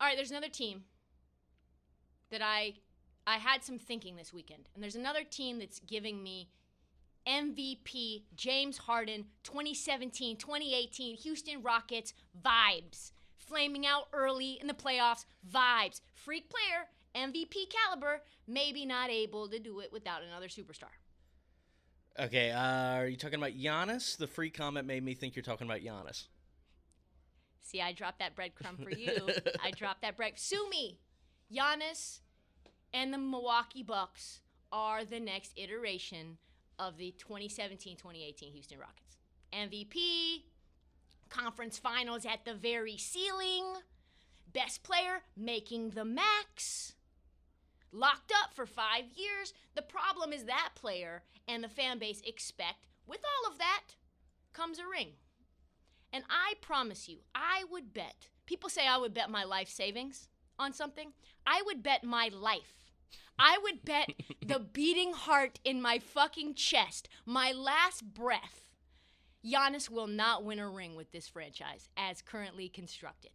All right, there's another team that I had some thinking this weekend. And there's another team that's giving me MVP James Harden 2017, 2018 Houston Rockets vibes. Flaming out early in the playoffs vibes. Freak player, MVP caliber, maybe not able to do it without another superstar. Okay, are you talking about Giannis? The free comment made me think you're talking about Giannis. See, I dropped that breadcrumb for you. I dropped that bread. Sue me. Giannis and the Milwaukee Bucks are the next iteration of the 2017-2018 Houston Rockets. MVP, conference finals at the very ceiling, best player making the max, locked up for 5 years. The problem is that player and the fan base expect, with all of that, comes a ring. And I promise you, I would bet, people say I would bet my life savings on something. I would bet my life. I would bet the beating heart in my fucking chest, my last breath, Giannis will not win a ring with this franchise as currently constructed.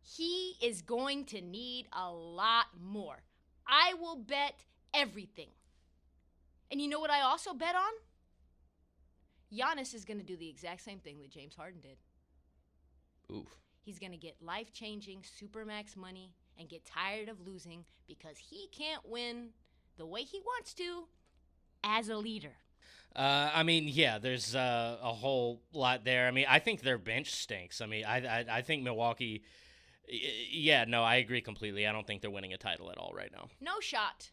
He is going to need a lot more. I will bet everything. And you know what I also bet on? Giannis is going to do the exact same thing that James Harden did. Oof. He's going to get life-changing supermax money and get tired of losing because he can't win the way he wants to as a leader. There's a whole lot there. I mean, I think their bench stinks. I mean, I think Milwaukee, I agree completely. I don't think they're winning a title at all right now. No shot.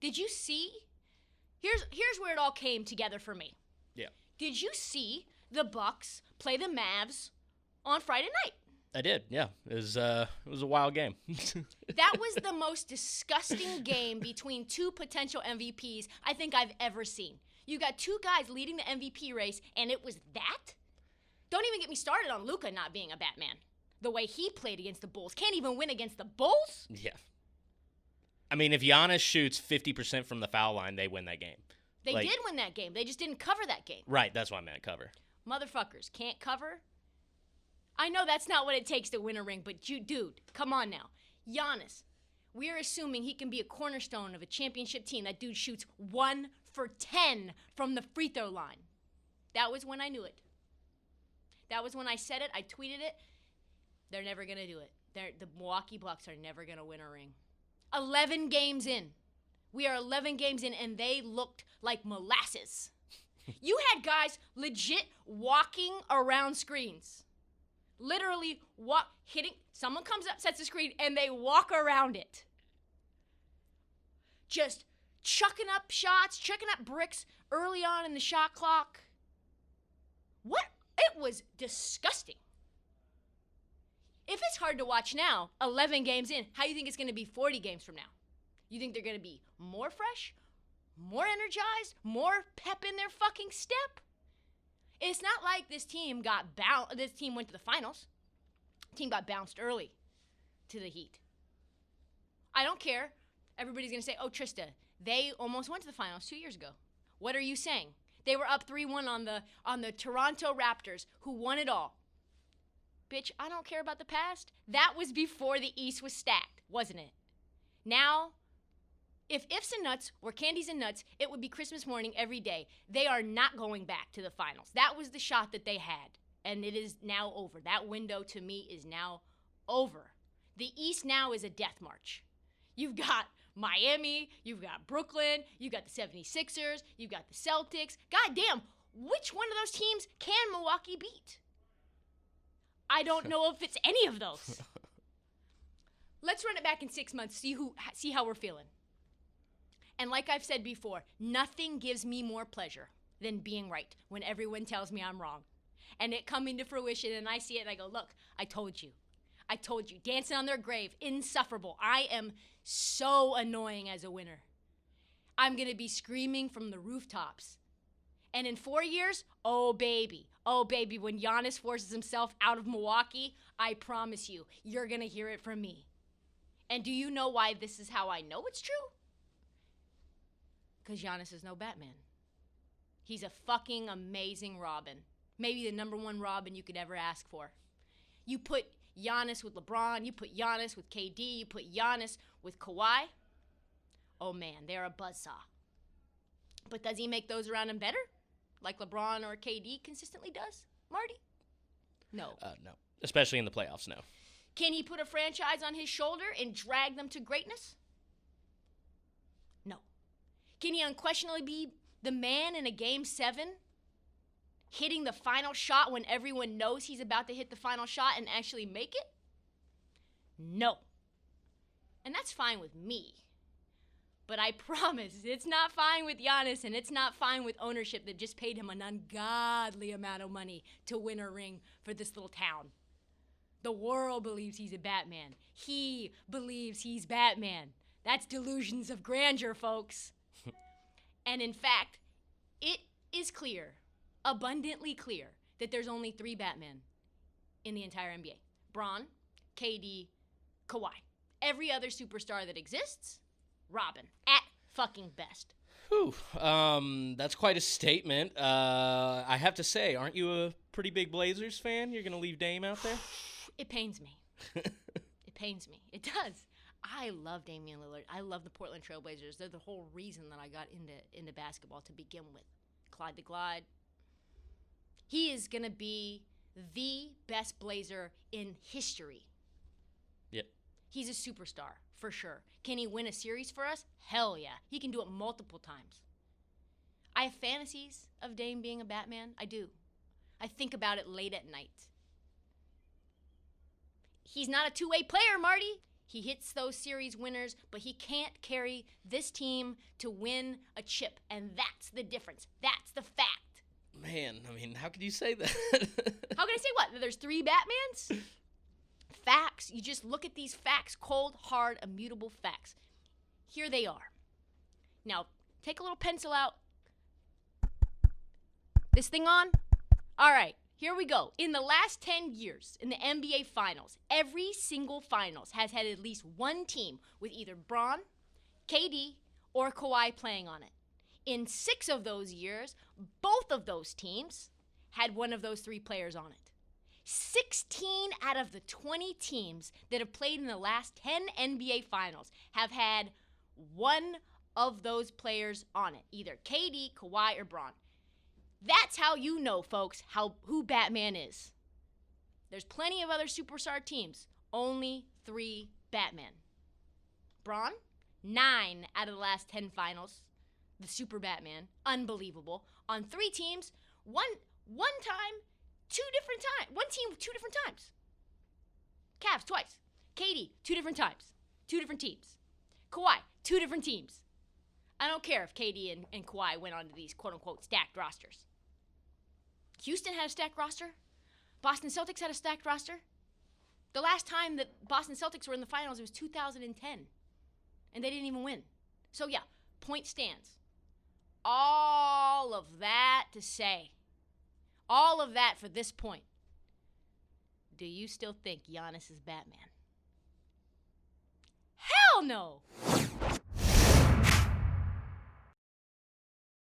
Did you see? Here's where it all came together for me. Yeah. Did you see the Bucks play the Mavs on Friday night? I did, yeah. It was a wild game. That was the most disgusting game between two potential MVPs I think I've ever seen. You got two guys leading the MVP race, and it was that? Don't even get me started on Luka not being a Batman. The way he played against the Bulls. Can't even win against the Bulls? Yeah. I mean, if Giannis shoots 50% from the foul line, they win that game. They did win that game. They just didn't cover that game. Right, that's why I meant cover. Motherfuckers can't cover. I know that's not what it takes to win a ring, but dude, come on now. Giannis, we're assuming he can be a cornerstone of a championship team. That dude shoots 1 for 10 from the free throw line. That was when I knew it. That was when I said it. I tweeted it. They're never going to do it. The Milwaukee Bucks are never going to win a ring. 11 games in. We are 11 games in, and they looked like molasses. You had guys legit walking around screens. Literally hitting. Someone comes up, sets the screen, and they walk around it. Just chucking up shots, chucking up bricks early on in the shot clock. What? It was disgusting. If it's hard to watch now, 11 games in, how do you think it's going to be 40 games from now? You think they're going to be more fresh, more energized, more pep in their fucking step? It's not like this team went to the finals. The team got bounced early to the Heat. I don't care. Everybody's going to say, oh, Trysta, they almost went to the finals 2 years ago. What are you saying? They were up 3-1 on the Toronto Raptors, who won it all. Bitch, I don't care about the past. That was before the East was stacked, wasn't it? Now, if ifs and nuts were candies and nuts, it would be Christmas morning every day. They are not going back to the finals. That was the shot that they had, and it is now over. That window, to me, is now over. The East now is a death march. You've got Miami, you've got Brooklyn, you've got the 76ers, you've got the Celtics. Goddamn, which one of those teams can Milwaukee beat? I don't know if it's any of those. Let's run it back in 6 months, see how we're feeling. And like I've said before, nothing gives me more pleasure than being right when everyone tells me I'm wrong. And it coming to fruition, and I see it, and I go, look, I told you. Dancing on their grave, insufferable. I am so annoying as a winner. I'm going to be screaming from the rooftops. And in 4 years, oh baby, when Giannis forces himself out of Milwaukee, I promise you, you're going to hear it from me. And do you know why this is how I know it's true? Because Giannis is no Batman. He's a fucking amazing Robin. Maybe the number one Robin you could ever ask for. You put Giannis with LeBron, you put Giannis with KD, you put Giannis with Kawhi. Oh man, they're a buzzsaw. But does he make those around him better? Like LeBron or KD consistently does, Marty? No. No. Especially in the playoffs, no. Can he put a franchise on his shoulder and drag them to greatness? No. Can he unquestionably be the man in a Game 7, hitting the final shot when everyone knows he's about to hit the final shot and actually make it? No. And that's fine with me. But I promise it's not fine with Giannis, and it's not fine with ownership that just paid him an ungodly amount of money to win a ring for this little town. The world believes he's a Batman. He believes he's Batman. That's delusions of grandeur, folks. And in fact, it is clear, abundantly clear, that there's only 3 Batmen in the entire NBA. Bron, KD, Kawhi. Every other superstar that exists, Robin, at fucking best. Whew. That's quite a statement. I have to say, aren't you a pretty big Blazers fan? You're going to leave Dame out there? It pains me. It pains me. It does. I love Damian Lillard. I love the Portland Trailblazers. They're the whole reason that I got into basketball to begin with. Clyde the Glide. He is going to be the best Blazer in history. Yep. He's a superstar, for sure. Can he win a series for us? Hell yeah. He can do it multiple times. I have fantasies of Dame being a Batman. I do. I think about it late at night. He's not a two-way player, Marty. He hits those series winners, but he can't carry this team to win a chip. And that's the difference. That's the fact. Man, I mean, how could you say that? How can I say what? That there's 3 Batmans? Facts. You just look at these facts. Cold, hard, immutable facts. Here they are. Now, take a little pencil out. This thing on? All right. Here we go. In the last 10 years in the NBA Finals, every single Finals has had at least one team with either Bron, KD, or Kawhi playing on it. In 6 of those years, both of those teams had one of those 3 players on it. 16 out of the 20 teams that have played in the last 10 NBA Finals have had one of those players on it, either KD, Kawhi, or Bron. That's how you know, folks, who Batman is. There's plenty of other superstar teams. Only 3 Batman. Bron, 9 out of the last 10 finals. The Super Batman. Unbelievable. On 3 teams, one time, 2 different times. One team 2 different times. Cavs, twice. KD, 2 different times. 2 different teams. Kawhi, 2 different teams. I don't care if KD and Kawhi went onto these quote-unquote stacked rosters. Houston had a stacked roster. Boston Celtics had a stacked roster. The last time that Boston Celtics were in the finals, it was 2010. And they didn't even win. So yeah, point stands. All of that to say. All of that for this point. Do you still think Giannis is Batman? Hell no!